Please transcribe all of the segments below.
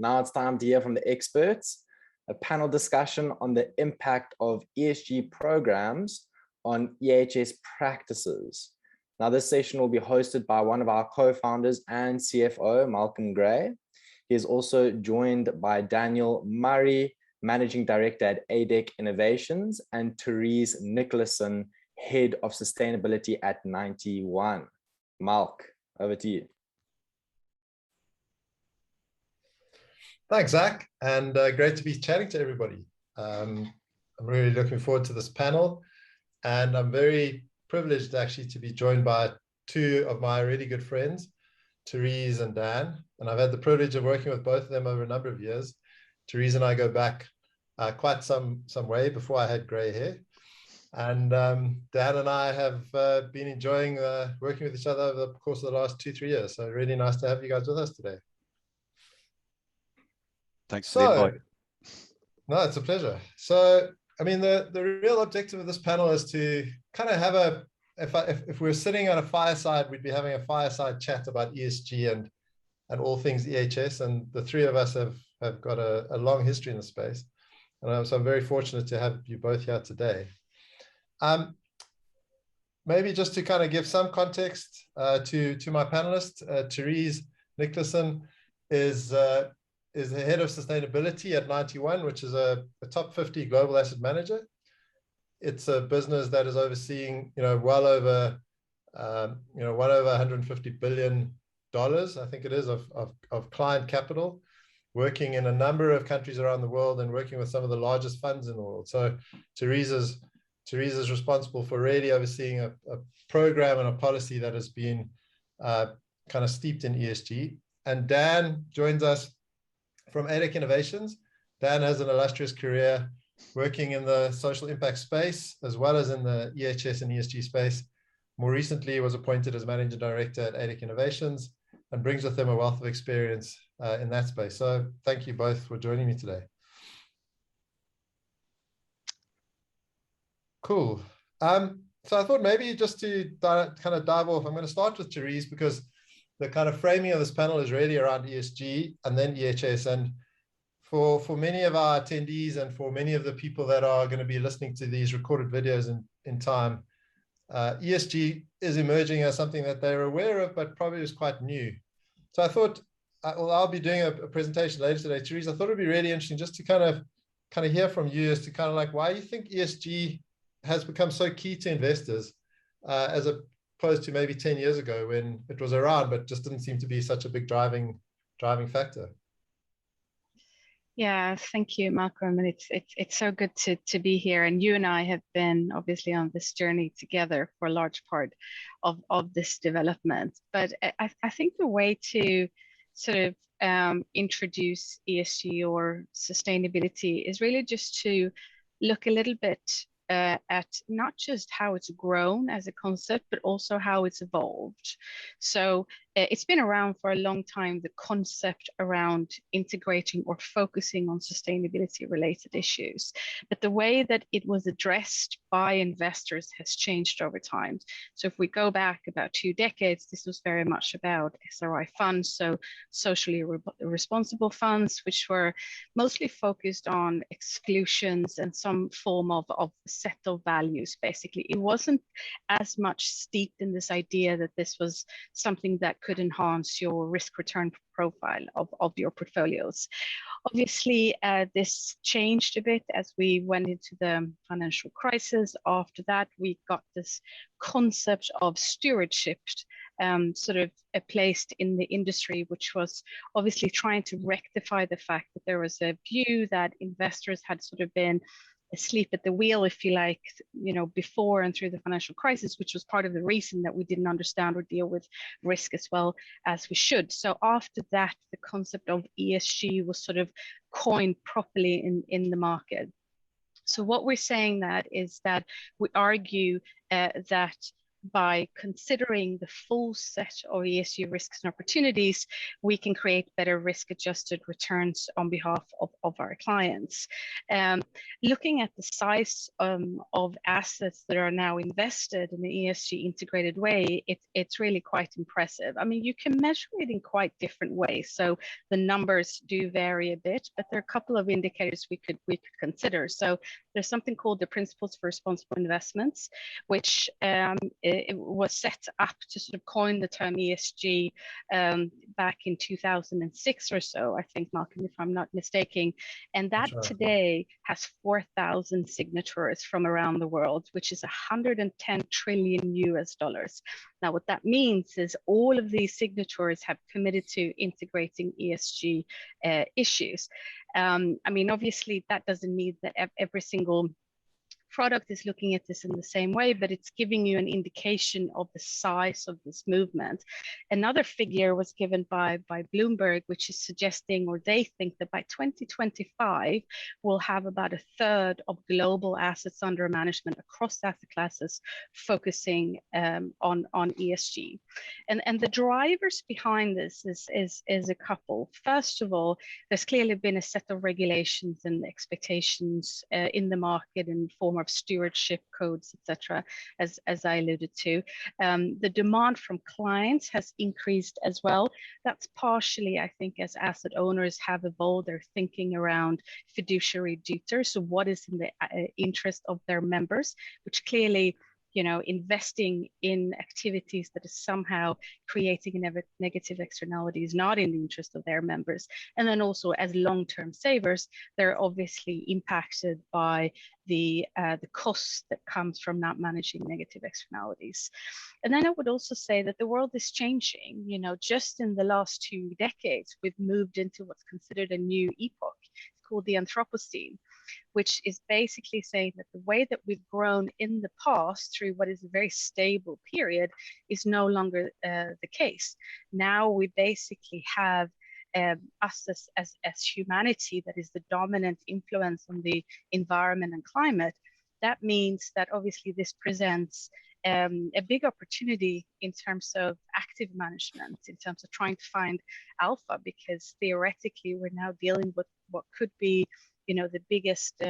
Now it's time to hear from the experts, a panel discussion on the impact of ESG programs on EHS practices. Now this session will be hosted by one of our co-founders and CFO, Malcolm Gray. He is also joined by Daniel Murray, Managing Director at ADEC Innovations, and Therese Niklasson, Head of Sustainability at NinetyOne. Malk, over to you. Thanks, Zach, and great to be chatting to everybody. I'm really looking forward to this panel, and I'm very privileged actually to be joined by two of my really good friends, Therese and Dan, and I've had the privilege of working with both of them over a number of years. Therese and I go back quite some way before I had gray hair, and Dan and I have been enjoying working with each other over the course of the last 2-3 years, so really nice to have you guys with us today. Thanks for the invite. No, it's a pleasure. So, I mean, the real objective of this panel is to kind of have if we're sitting on a fireside, we'd be having a fireside chat about ESG and all things EHS. And the three of us have got a long history in the space. And so I'm very fortunate to have you both here today. Maybe just to kind of give some context to my panelists, Therese Niklasson is the head of sustainability at NinetyOne, which is a top 50 global asset manager. It's a business that is overseeing, well over $150 billion, I think it is, of client capital, working in a number of countries around the world and working with some of the largest funds in the world. So Therese is responsible for really overseeing a program and a policy that has been kind of steeped in ESG. And Dan joins us from ADEC Innovations. Dan has an illustrious career working in the social impact space, as well as in the EHS and ESG space. More recently, he was appointed as Managing Director at ADEC Innovations and brings with him a wealth of experience in that space. So thank you both for joining me today. Cool. So I thought maybe just to kind of dive off, I'm going to start with Therese, because the kind of framing of this panel is really around ESG and then EHS. And for many of our attendees and for many of the people that are going to be listening to these recorded videos in time, ESG is emerging as something that they're aware of, but probably is quite new. So I thought, I'll be doing a presentation later today, Therese. I thought it'd be really interesting just to kind of hear from you as to kind of like why you think ESG has become so key to investors as opposed to maybe 10 years ago when it was around, but just didn't seem to be such a big driving factor. Yeah, thank you, Malcolm. And it's so good to be here. And you and I have been obviously on this journey together for a large part of this development. But I think the way to sort of introduce ESG or sustainability is really just to look a little bit at not just how it's grown as a concept, but also how it's evolved. So it's been around for a long time, the concept around integrating or focusing on sustainability related issues. But the way that it was addressed by investors has changed over time. So if we go back about 2 decades, this was very much about SRI funds, so socially responsible funds, which were mostly focused on exclusions and some form of set of values, basically. It wasn't as much steeped in this idea that this was something that could enhance your risk return profile of your portfolios. Obviously, this changed a bit as we went into the financial crisis. After that, we got this concept of stewardship sort of placed in the industry, which was obviously trying to rectify the fact that there was a view that investors had sort of been asleep at the wheel, if you like, before and through the financial crisis, which was part of the reason that we didn't understand or deal with risk as well as we should. So after that, the concept of ESG was sort of coined properly in the market. So what we're saying that is that we argue that by considering the full set of ESG risks and opportunities, we can create better risk-adjusted returns on behalf of our clients. Looking at the size of assets that are now invested in the ESG integrated way, it's really quite impressive. I mean, you can measure it in quite different ways. So the numbers do vary a bit, but there are a couple of indicators we could consider. So there's something called the Principles for Responsible Investments, which it was set up to sort of coin the term ESG back in 2006 or so, I think, Malcolm, if I'm not mistaken. And that today has 4,000 signatories from around the world, which is 110 trillion US dollars. Now, what that means is all of these signatories have committed to integrating ESG issues. I mean, obviously, that doesn't mean that every single product is looking at this in the same way, but it's giving you an indication of the size of this movement. Another figure was given by Bloomberg, which is suggesting, or they think that by 2025, we'll have about a third of global assets under management across asset classes focusing on ESG. And the drivers behind this is a couple. First of all, there's clearly been a set of regulations and expectations in the market in the form of stewardship codes, etc., as I alluded to. The demand from clients has increased as well. That's partially, I think, as asset owners have evolved their thinking around fiduciary duty. So what is in the interest of their members, which clearly, you know, investing in activities that is somehow creating a negative externality is not in the interest of their members. And then also as long-term savers, they're obviously impacted by the costs that comes from not managing negative externalities. And then I would also say that the world is changing. You know, just in the last 2 decades, we've moved into what's considered a new epoch. It's called the Anthropocene, which is basically saying that the way that we've grown in the past through what is a very stable period is no longer the case. Now we basically have us as humanity that is the dominant influence on the environment and climate. That means that obviously this presents a big opportunity in terms of active management, in terms of trying to find alpha, because theoretically we're now dealing with what could be, you know, the biggest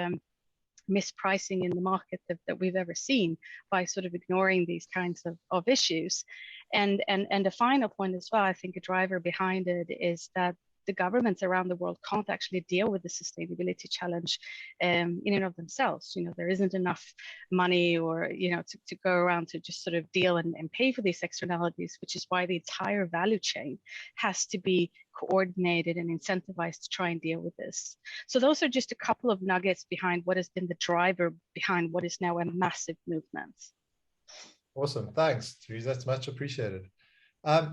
mispricing in the market that we've ever seen by sort of ignoring these kinds of issues. And a final point as well, I think a driver behind it is that the governments around the world can't actually deal with the sustainability challenge in and of themselves. You know, there isn't enough money or, you know, to go around to just sort of deal and pay for these externalities, which is why the entire value chain has to be coordinated and incentivized to try and deal with this. So those are just a couple of nuggets behind what has been the driver behind what is now a massive movement. Awesome, thanks, Therese. That's much appreciated. I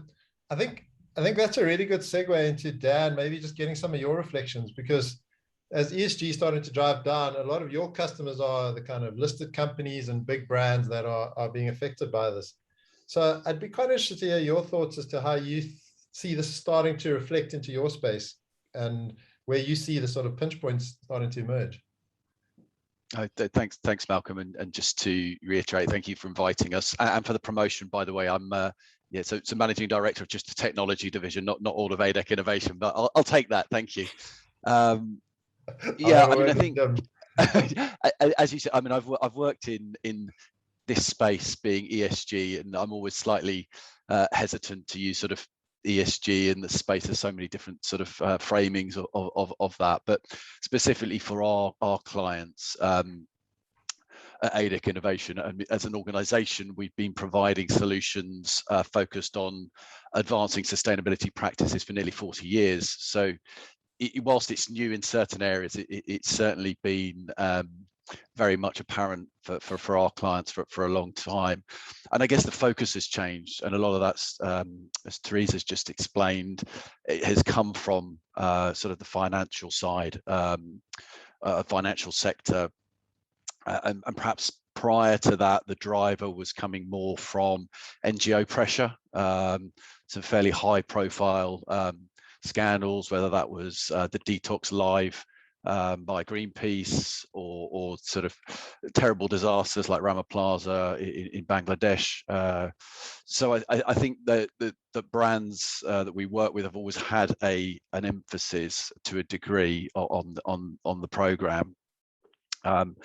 think that's a really good segue into, Dan, maybe just getting some of your reflections, because as ESG is starting to drive down, a lot of your customers are the kind of listed companies and big brands that are being affected by this. So I'd be quite interested to hear your thoughts as to how you see this starting to reflect into your space and where you see the sort of pinch points starting to emerge. Thanks, Malcolm, and just to reiterate, thank you for inviting us and for the promotion. By the way, I'm so managing director of just the technology division, not all of ADEC Innovation, but I'll take that. Thank you. I mean, I think as you said, I mean, I've worked in this space being ESG, and I'm always slightly hesitant to use sort of ESG in the space. There's so many different sort of framings of that, but specifically for our clients at ADEC Innovation, as an organization, we've been providing solutions focused on advancing sustainability practices for nearly 40 years. So whilst it's new in certain areas, it's certainly been very much apparent for our clients for a long time. And I guess the focus has changed, and a lot of that's, as Therese has just explained, it has come from sort of the financial side, financial sector, and perhaps prior to that, the driver was coming more from NGO pressure, some fairly high profile scandals, whether that was the Detox Live by Greenpeace, or sort of terrible disasters like Rana Plaza in Bangladesh. So I think that the brands that we work with have always had an emphasis to a degree on the program. And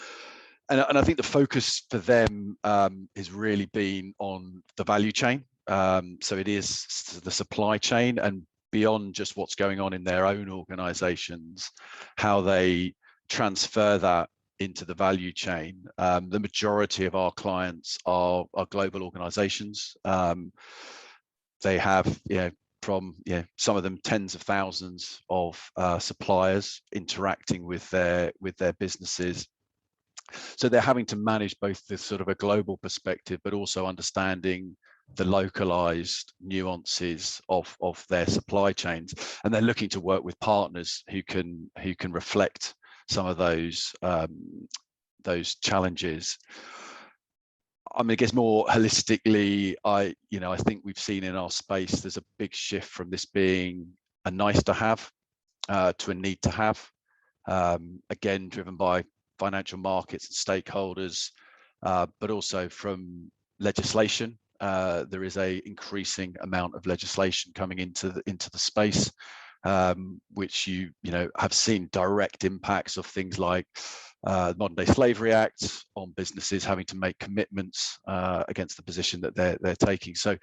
I think the focus for them has really been on the value chain. So it is the supply chain, and beyond just what's going on in their own organizations, how they transfer that into the value chain. The majority of our clients are global organizations. They have, from some of them tens of thousands of suppliers interacting with their businesses. So they're having to manage both this sort of a global perspective, but also understanding the localized nuances of their supply chains, and they're looking to work with partners who can reflect some of those challenges. I mean, I guess more holistically, I think we've seen in our space there's a big shift from this being a nice to have to a need to have. Again, driven by financial markets and stakeholders, but also from legislation. There is a increasing amount of legislation coming into the space, which you have seen direct impacts of things like the Modern Day Slavery Act on businesses having to make commitments against the position that they're taking. So,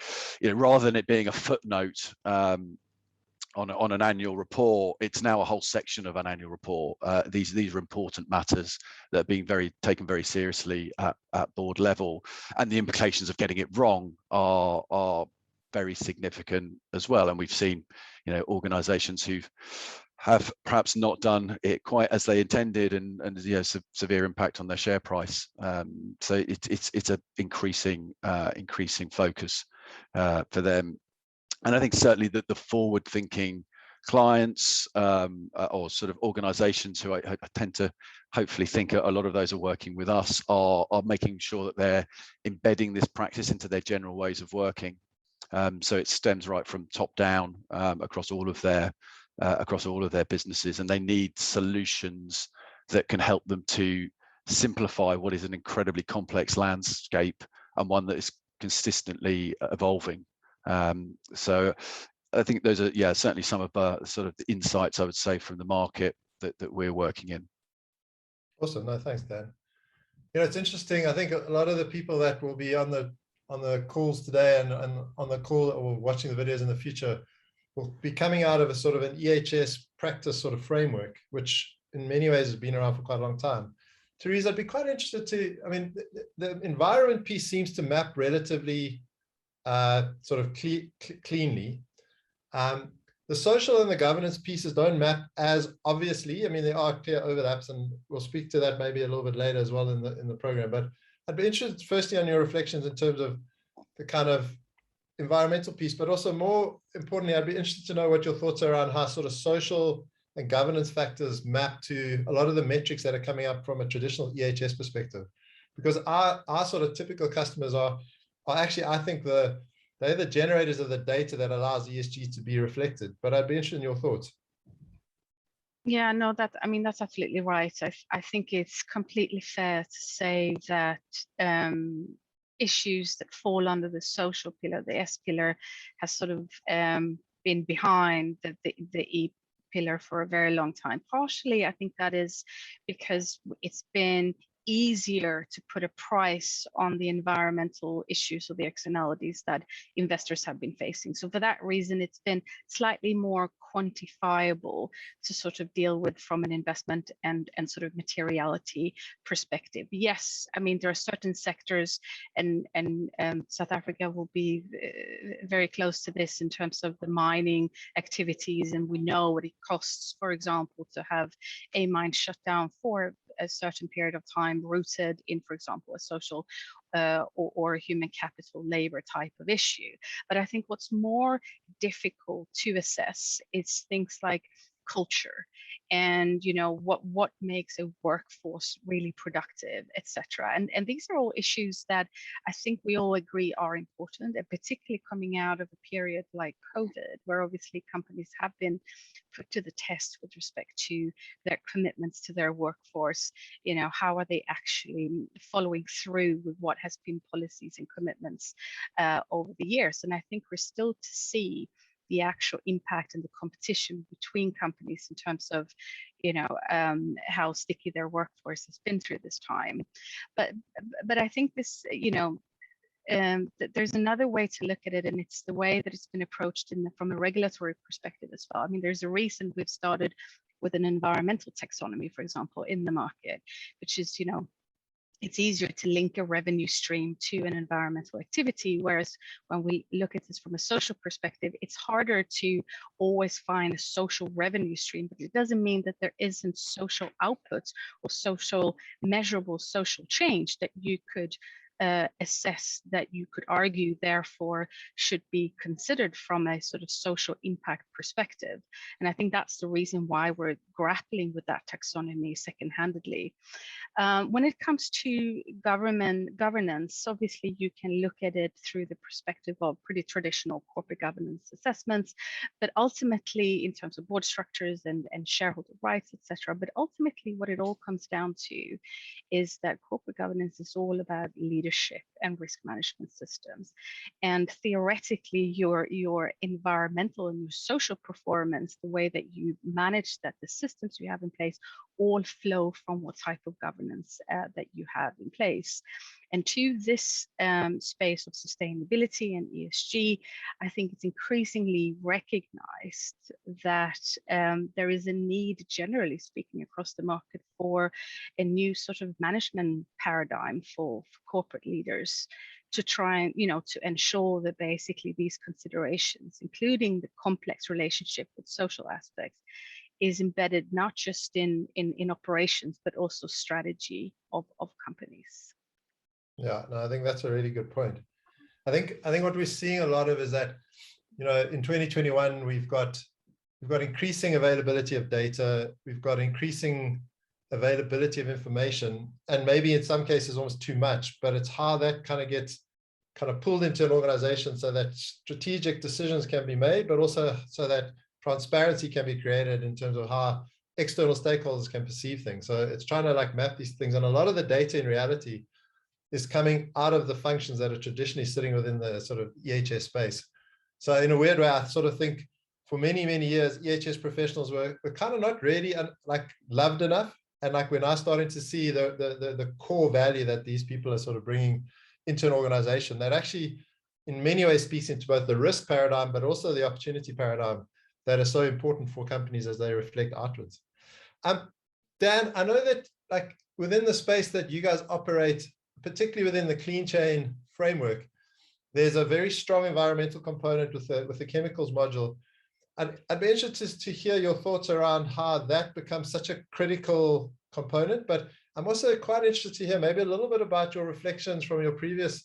rather than it being a footnote on an annual report, it's now a whole section of an annual report. These are important matters that are being taken very seriously at board level, and the implications of getting it wrong are very significant as well. And we've seen, organisations who have perhaps not done it quite as they intended, and severe impact on their share price. So it's a increasing focus for them. And I think certainly that the forward-thinking clients or sort of organizations who I tend to hopefully think a lot of those are working with us are making sure that they're embedding this practice into their general ways of working. So it stems right from top down across all of their businesses, and they need solutions that can help them to simplify what is an incredibly complex landscape, and one that is consistently evolving. So I think those are certainly some of sort of the insights I would say from the market that we're working in. Awesome. No, thanks, Dan. It's interesting. I think a lot of the people that will be on the calls today and on the call or watching the videos in the future will be coming out of a sort of an EHS practice sort of framework, which in many ways has been around for quite a long time. Therese, I'd be quite interested to, the environment piece seems to map relatively sort of cleanly. The social and the governance pieces don't map as obviously. There are clear overlaps, and we'll speak to that maybe a little bit later as well in the program. But I'd be interested firstly on your reflections in terms of the kind of environmental piece, but also more importantly, I'd be interested to know what your thoughts are around how sort of social and governance factors map to a lot of the metrics that are coming up from a traditional EHS perspective. Because our sort of typical customers are actually, I think they're the generators of the data that allows ESG to be reflected. But I'd be interested in your thoughts. Yeah, no, that's absolutely right. I think it's completely fair to say that issues that fall under the social pillar, the S pillar, has sort of been behind the E pillar for a very long time. Partially, I think that is because it's been easier to put a price on the environmental issues or the externalities that investors have been facing. So for that reason, it's been slightly more quantifiable to sort of deal with from an investment and sort of materiality perspective. Yes, there are certain sectors, and South Africa will be very close to this in terms of the mining activities, and we know what it costs, for example, to have a mine shut down for a certain period of time, rooted in, for example, a social or human capital labor type of issue. But I think what's more difficult to assess is things like culture, and what makes a workforce really productive, etc. And these are all issues that I think we all agree are important, and particularly coming out of a period like COVID, where obviously companies have been put to the test with respect to their commitments to their workforce. How are they actually following through with what has been policies and commitments over the years? And I think we're still to see the actual impact and the competition between companies in terms of how sticky their workforce has been through this time. But I think this there's another way to look at it, and it's the way that it's been approached from a regulatory perspective as well. I mean, there's a reason we've started with an environmental taxonomy, for example, in the market, which is it's easier to link a revenue stream to an environmental activity, whereas when we look at this from a social perspective, it's harder to always find a social revenue stream. But it doesn't mean that there isn't social outputs or social measurable social change that you could assess, that you could argue therefore should be considered from a sort of social impact perspective. And I think that's the reason why we're grappling with that taxonomy second-handedly. When it comes to governance, obviously you can look at it through the perspective of pretty traditional corporate governance assessments, but ultimately in terms of board structures and shareholder rights, etc. But ultimately what it all comes down to is that corporate governance is all about leadership and risk management systems. And theoretically, your environmental and your social performance, the way that you manage that, the systems you have in place, all flow from what type of governance that you have in place. And to this space of sustainability and ESG, I think it's increasingly recognized that there is a need, generally speaking, across the market for a new sort of management paradigm for corporate leaders to try and, to ensure that basically these considerations, including the complex relationship with social aspects, is embedded not just in operations, but also strategy of companies. Yeah, no, I think that's a really good point. I think what we're seeing a lot of is that, in 2021, we've got increasing availability of data, we've got increasing availability of information, and maybe in some cases almost too much, but it's how that kind of gets pulled into an organization so that strategic decisions can be made, but also so that transparency can be created in terms of how external stakeholders can perceive things. So it's trying to map these things, and a lot of the data in reality is coming out of the functions that are traditionally sitting within the sort of EHS space. So in a weird way, I sort of think for many, many years, EHS professionals were kind of not really loved enough. And we're now starting to see the core value that these people are sort of bringing into an organization that actually in many ways speaks into both the risk paradigm, but also the opportunity paradigm that are so important for companies as they reflect outwards. Dan, I know that within the space that you guys operate, particularly within the clean chain framework, there's a very strong environmental component with the chemicals module. I'd be interested to hear your thoughts around how that becomes such a critical component, but I'm also quite interested to hear maybe a little bit about your reflections from your previous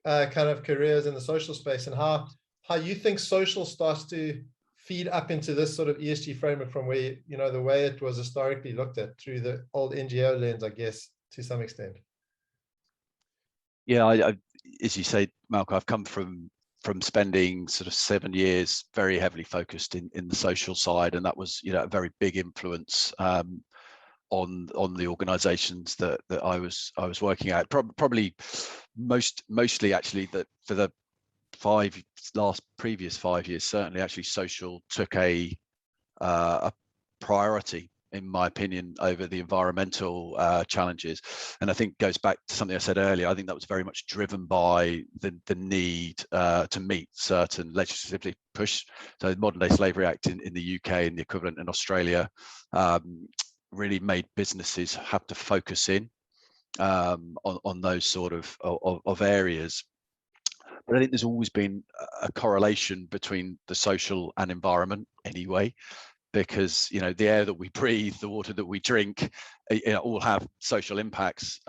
kind of careers in the social space, and how you think social starts to feed up into this sort of ESG framework from where, the way it was historically looked at through the old NGO lens, I guess, to some extent. Yeah, I as you say, Malcolm, I've come from spending sort of 7 years very heavily focused in the social side, and that was a very big influence on the organizations that I was working at. Probably mostly actually that for the previous 5 years, certainly actually social took a priority, in my opinion, over the environmental challenges. And I think goes back to something I said earlier. I think that was very much driven by the need to meet certain legislatively pushed. So the Modern Day Slavery Act in the UK and the equivalent in Australia really made businesses have to focus in on those sort of areas. But I think there's always been a correlation between the social and environment anyway, because the air that we breathe, the water that we drink, all have social impacts.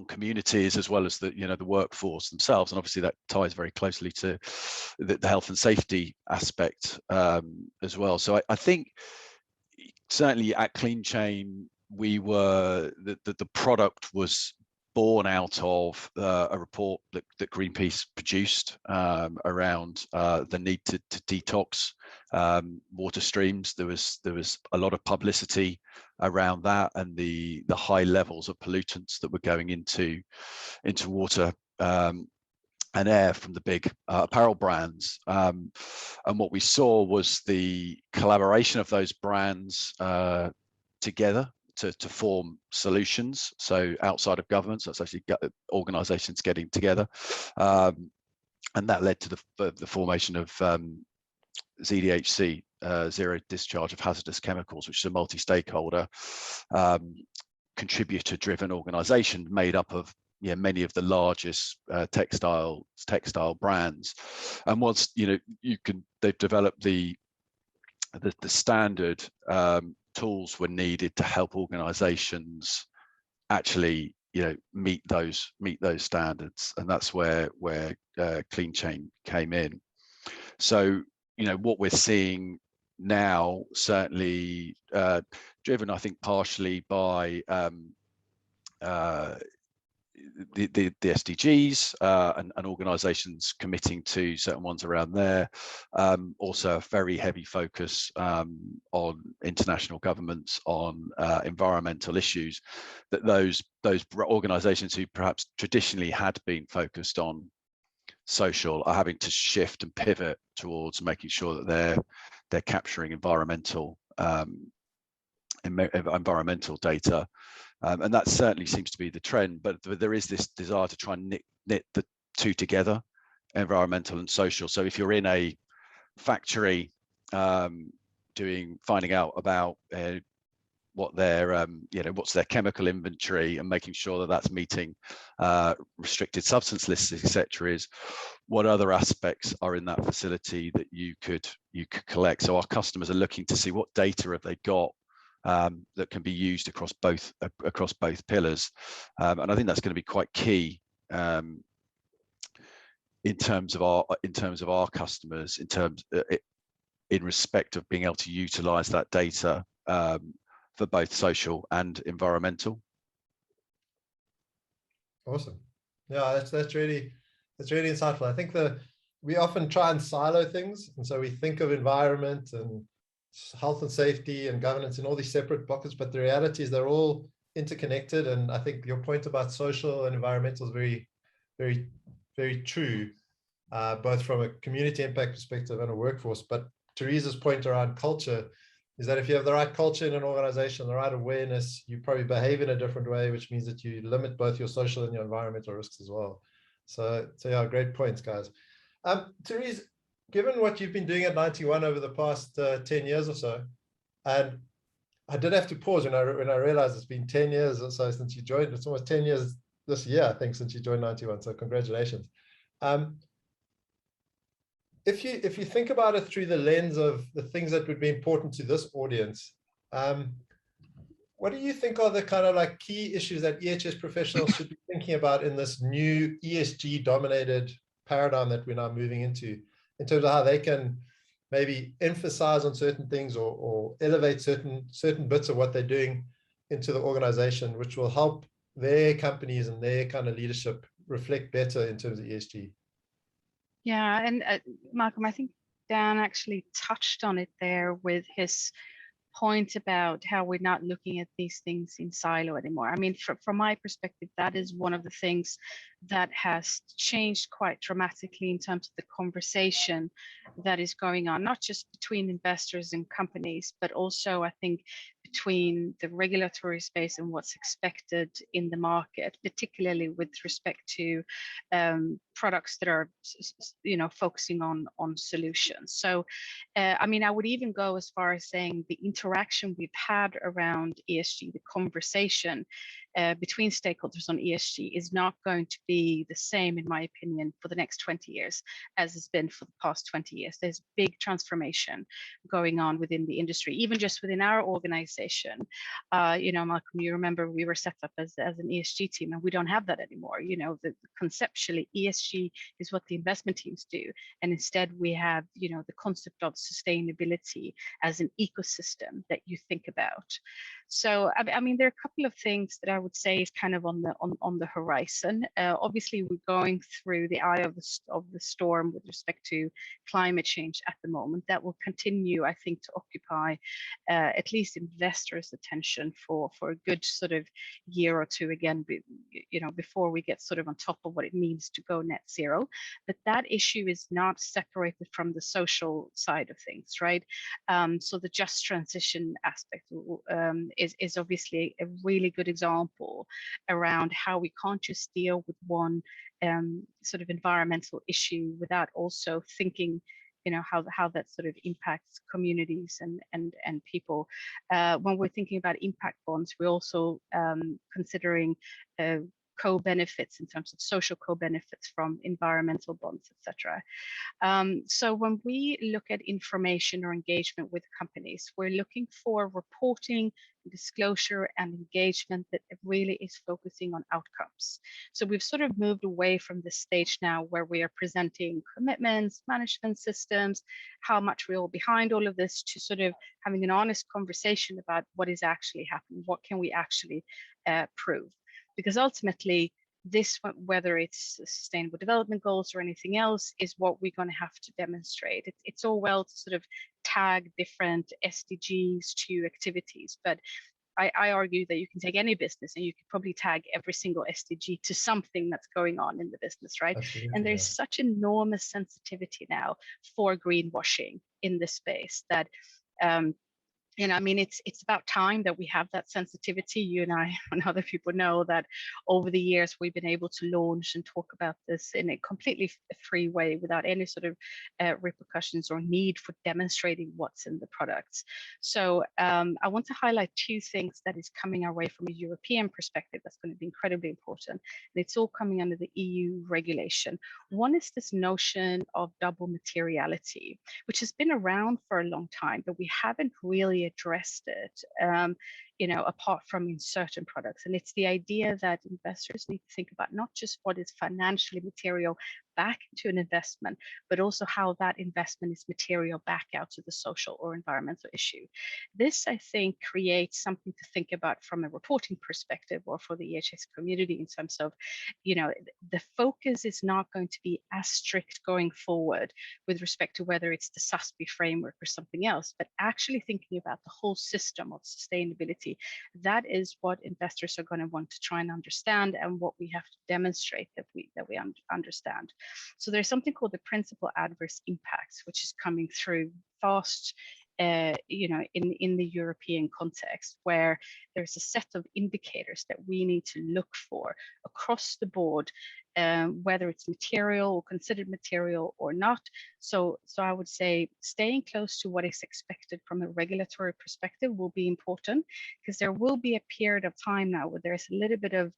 communities as well as the the workforce themselves, and obviously that ties very closely to the health and safety aspect as well. So I think certainly at Clean Chain we were the product was born out of a report that Greenpeace produced around the need to detox water streams. There was a lot of publicity around that and the high levels of pollutants that were going into water and air from the big apparel brands. And what we saw was the collaboration of those brands together to form solutions. So outside of governments, that's actually organizations getting together. And that led to the formation of ZDHC, Zero Discharge of Hazardous Chemicals, which is a multi-stakeholder contributor-driven organization made up of many of the largest textile brands. And once they've developed the standard tools were needed to help organizations actually meet those standards, and that's where Clean Chain came in. So what we're seeing now, certainly driven I think partially by the SDGs and organizations committing to certain ones around there. Also a very heavy focus on international governments on environmental issues, that those organizations who perhaps traditionally had been focused on social are having to shift and pivot towards making sure that they're capturing environmental data. And that certainly seems to be the trend, but there is this desire to try and knit the two together, environmental and social. So if you're in a factory finding out about what their what's their chemical inventory and making sure that that's meeting restricted substance lists, etc., is what other aspects are in that facility that you could collect. So our customers are looking to see what data have they got that can be used across both pillars, and I think that's going to be quite key in terms of our customers, in respect of being able to utilize that data for both social and environmental. Awesome. Yeah, that's really insightful. I think we often try and silo things, and so we think of environment and health and safety and governance in all these separate buckets, but the reality is they're all interconnected. And I think your point about social and environmental is very, very, very true, both from a community impact perspective and a workforce. But Therese's point around culture is that if you have the right culture in an organization, the right awareness, you probably behave in a different way, which means that you limit both your social and your environmental risks as well. So yeah, great points, guys. Therese, given what you've been doing at NinetyOne over the past 10 years or so, and I did have to pause when I realized it's been 10 years or so since you joined. It's almost 10 years this year, I think, since you joined NinetyOne. So congratulations. If you think about it through the lens of the things that would be important to this audience, what do you think are the kind of like key issues that EHS professionals should be thinking about in this new ESG dominated paradigm that we're now moving into, in terms of how they can maybe emphasize on certain things or elevate certain bits of what they're doing into the organization, which will help their companies and their kind of leadership reflect better in terms of ESG? Yeah, and Malcolm, I think Dan actually touched on it there with his point about how we're not looking at these things in silo anymore. I mean, from my perspective, that is one of the things that has changed quite dramatically in terms of the conversation that is going on, not just between investors and companies, but also I think between the regulatory space and what's expected in the market, particularly with respect to products that are, focusing on solutions. So, I mean, I would even go as far as saying the interaction we've had around ESG, the conversation between stakeholders on ESG is not going to be the same, in my opinion, for the next 20 years as it's been for the past 20 years. There's big transformation going on within the industry, even just within our organization. conversation. Malcolm, you remember we were set up as an ESG team, and we don't have that anymore. Conceptually, ESG is what the investment teams do, and instead we have, the concept of sustainability as an ecosystem that you think about. So, I mean, there are a couple of things that I would say is kind of on the horizon. Obviously, we're going through the eye of the storm with respect to climate change at the moment. That will continue, I think, to occupy at least investors' attention for a good sort of year or two again, before we get sort of on top of what it means to go net zero. But that issue is not separated from the social side of things, right? So the just transition aspect is obviously a really good example around how we can't just deal with one sort of environmental issue without also thinking, how that sort of impacts communities and people. When we're thinking about impact bonds, we're also considering co-benefits in terms of social co-benefits from environmental bonds, etc. So when we look at information or engagement with companies, we're looking for reporting, disclosure, and engagement that really is focusing on outcomes. So we've sort of moved away from this stage now where we are presenting commitments, management systems, how much we're all behind all of this, to sort of having an honest conversation about what is actually happening, what can we actually prove. Because ultimately, this, whether it's sustainable development goals or anything else, is what we're going to have to demonstrate. It's all well to sort of tag different SDGs to activities, but I argue that you can take any business and you could probably tag every single SDG to something that's going on in the business, right? Absolutely, and there's such enormous sensitivity now for greenwashing in this space that I mean, it's about time that we have that sensitivity. You and I and other people know that over the years we've been able to launch and talk about this in a completely free way without any sort of repercussions or need for demonstrating what's in the products. So I want to highlight two things that is coming our way from a European perspective that's going to be incredibly important. And it's all coming under the EU regulation. One is this notion of double materiality, which has been around for a long time, but we haven't really addressed it, apart from in certain products. And it's the idea that investors need to think about not just what is financially material back into an investment, but also how that investment is material back out to the social or environmental issue. This, I think, creates something to think about from a reporting perspective or for the EHS community in terms of, the focus is not going to be as strict going forward with respect to whether it's the SASB framework or something else, but actually thinking about the whole system of sustainability. That is what investors are going to want to try and understand, and what we have to demonstrate that we understand. So there's something called the principal adverse impacts, which is coming through fast, in the European context, where there's a set of indicators that we need to look for across the board, whether it's material or considered material or not. So I would say staying close to what is expected from a regulatory perspective will be important, because there will be a period of time now where there's a little bit of,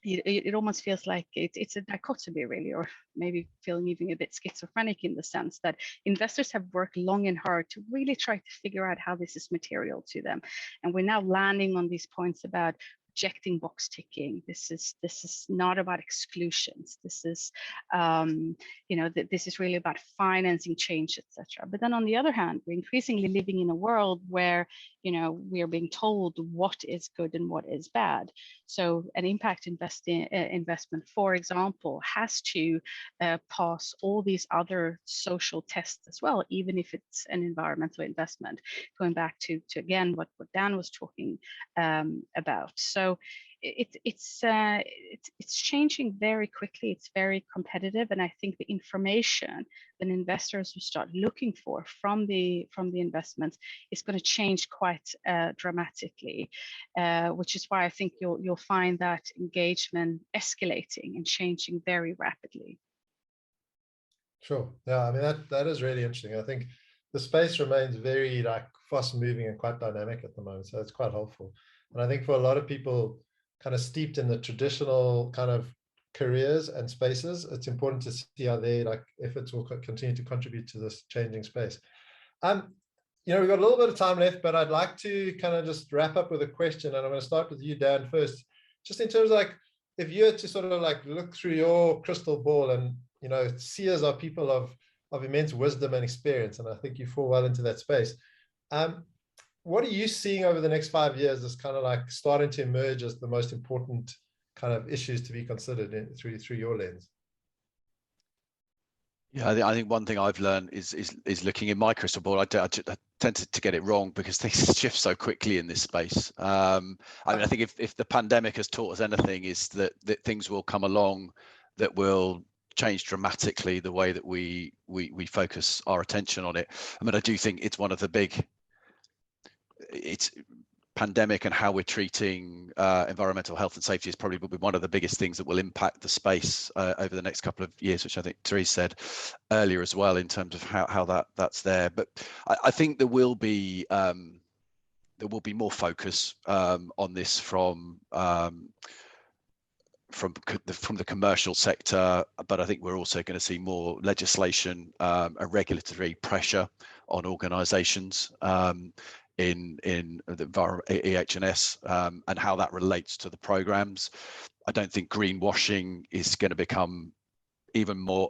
it almost feels like it's a dichotomy, really, or maybe feeling even a bit schizophrenic, in the sense that investors have worked long and hard to really try to figure out how this is material to them. And we're now landing on these points about rejecting box ticking. This is not about exclusions. This is, this is really about financing change, etc. But then on the other hand, we're increasingly living in a world where, we are being told what is good and what is bad. So an impact investment, for example, has to pass all these other social tests as well, even if it's an environmental investment. Going back to again what Dan was talking about. So it's changing very quickly. It's very competitive, and I think the information that investors will start looking for from the investments is going to change quite dramatically, which is why I think you'll find that engagement escalating and changing very rapidly. Sure. Yeah, I mean, that is really interesting. I think the space remains very fast moving and quite dynamic at the moment, so it's quite helpful. And I think for a lot of people kind of steeped in the traditional kind of careers and spaces, it's important to see how their efforts will continue to contribute to this changing space. we've got a little bit of time left, but I'd like to kind of just wrap up with a question, and I'm going to start with you, Dan, first. Just in terms of like, if you had to sort of like look through your crystal ball and, seers are people of immense wisdom and experience, and I think you fall well into that space. What are you seeing over the next 5 years as kind of like starting to emerge as the most important kind of issues to be considered through your lens? Yeah, I think one thing I've learned is looking in my crystal ball. I tend to get it wrong because things shift so quickly in this space. I mean, I think if the pandemic has taught us anything, is that things will come along that will change dramatically the way that we focus our attention on it. I mean, I do think it's one of the big. It's pandemic and how we're treating environmental health and safety is probably will be one of the biggest things that will impact the space over the next couple of years, which I think Therese said earlier as well, in terms of how that's there. But I think there will be more focus on this from the commercial sector, but I think we're also going to see more legislation and regulatory pressure on organisations in the EHS and how that relates to the programs. I don't think greenwashing is going to become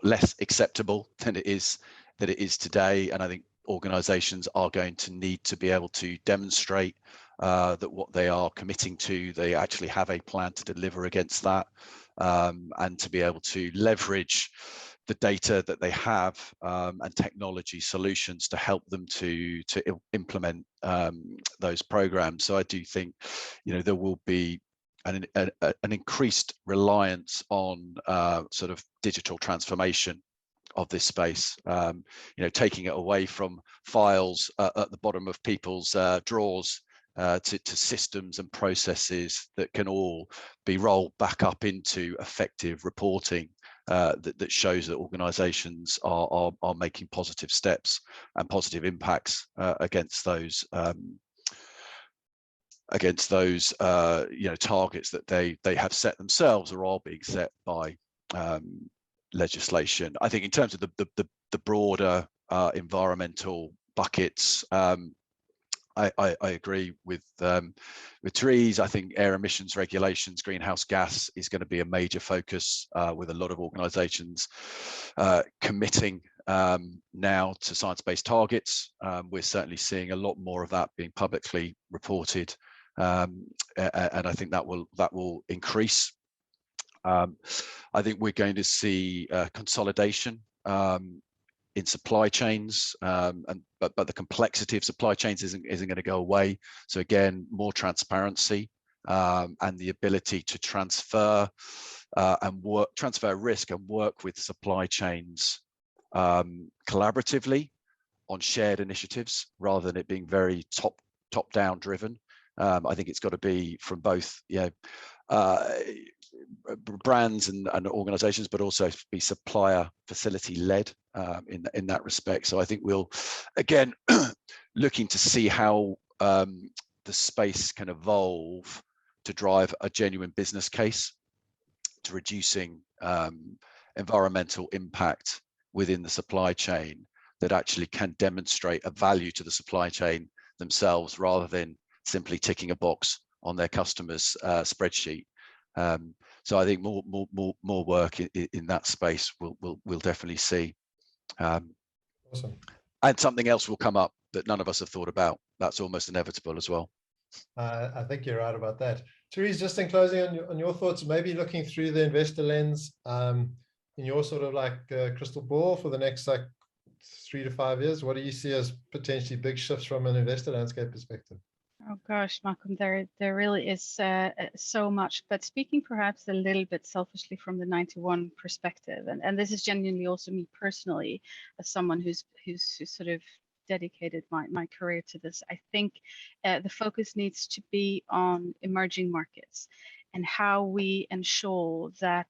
less acceptable than it is today, and I think organisations are going to need to be able to demonstrate that what they are committing to, they actually have a plan to deliver against that, and to be able to leverage the data that they have and technology solutions to help them to implement those programs. So I do think, there will be an increased reliance on sort of digital transformation of this space, taking it away from files at the bottom of people's drawers to systems and processes that can all be rolled back up into effective reporting that shows that organisations are making positive steps and positive impacts against those targets that they have set themselves or are being set by legislation. I think in terms of the broader environmental buckets, I agree with Therese. I think air emissions regulations, greenhouse gas is going to be a major focus with a lot of organisations committing now to science-based targets. We're certainly seeing a lot more of that being publicly reported, and I think that will increase. I think we're going to see consolidation in supply chains, but the complexity of supply chains isn't going to go away. So again, more transparency and the ability to transfer risk and work with supply chains collaboratively on shared initiatives rather than it being very top down driven. I think it's got to be from both brands and organizations, but also be supplier facility led in that respect. So I think we'll again looking to see how the space can evolve to drive a genuine business case to reducing environmental impact within the supply chain that actually can demonstrate a value to the supply chain themselves rather than simply ticking a box on their customers' spreadsheet. So I think more work in that space we'll definitely see. Awesome. And something else will come up that none of us have thought about. That's almost inevitable as well. I think you're right about that. Therese, just in closing on your thoughts, maybe looking through the investor lens in your sort of like crystal ball for the next like 3 to 5 years, what do you see as potentially big shifts from an investor landscape perspective? Oh gosh, Malcolm, there really is so much. But speaking perhaps a little bit selfishly from the NinetyOne perspective, and this is genuinely also me personally, as someone who's sort of dedicated my career to this, I think the focus needs to be on emerging markets and how we ensure that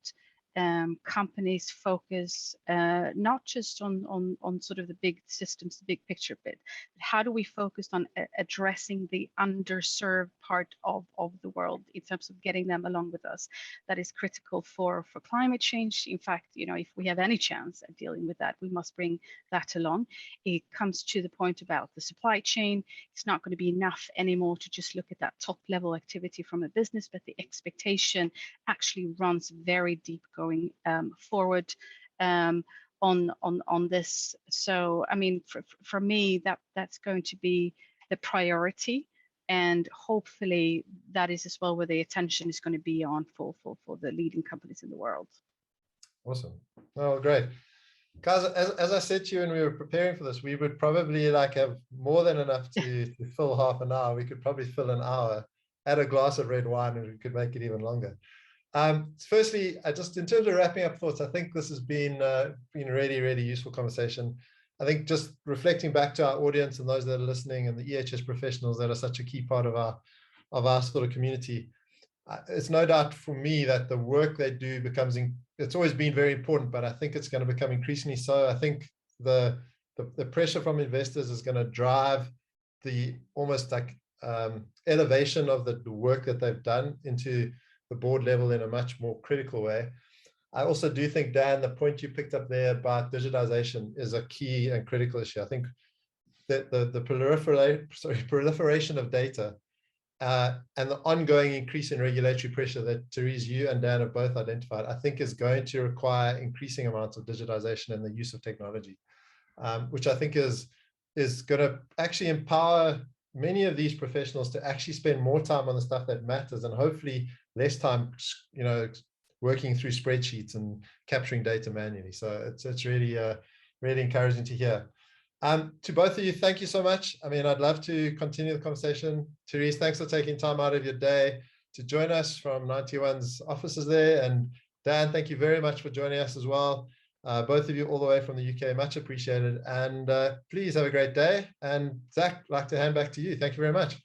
companies focus not just on sort of the big systems, the big picture bit, but how do we focus on addressing the underserved part of the world in terms of getting them along with us? That is critical for climate change. In fact, you know, if we have any chance at dealing with that, we must bring that along. It comes to the point about the supply chain. It's not going to be enough anymore to just look at that top level activity from a business, but the expectation actually runs very deep going forward on this. So I mean, for me, that's going to be the priority, and hopefully that is as well where the attention is going to be on for the leading companies in the world. Awesome. Oh, great. Guys, as I said to you when we were preparing for this, we would probably like have more than enough to fill half an hour. We could probably fill an hour, add a glass of red wine, and we could make it even longer. Firstly, just in terms of wrapping up thoughts, I think this has been really, really useful conversation. I think just reflecting back to our audience and those that are listening and the EHS professionals that are such a key part of our sort of community, it's no doubt for me that the work they do becomes, it's always been very important, but I think it's going to become increasingly so. I think the pressure from investors is going to drive the almost like elevation of the work that they've done into the board level in a much more critical way. I also do think, Dan, the point you picked up there about digitization is a key and critical issue. I think that the proliferation of data and the ongoing increase in regulatory pressure that Therese, you and Dan have both identified, I think is going to require increasing amounts of digitization and the use of technology, which I think is going to actually empower many of these professionals to actually spend more time on the stuff that matters, and hopefully less time, you know, working through spreadsheets and capturing data manually. So it's really, really encouraging to hear. To both of you, thank you so much. I mean, I'd love to continue the conversation. Therese, thanks for taking time out of your day to join us from NinetyOne's offices there. And Dan, thank you very much for joining us as well. Both of you all the way from the UK, much appreciated. And please have a great day. And Zach, I'd like to hand back to you. Thank you very much.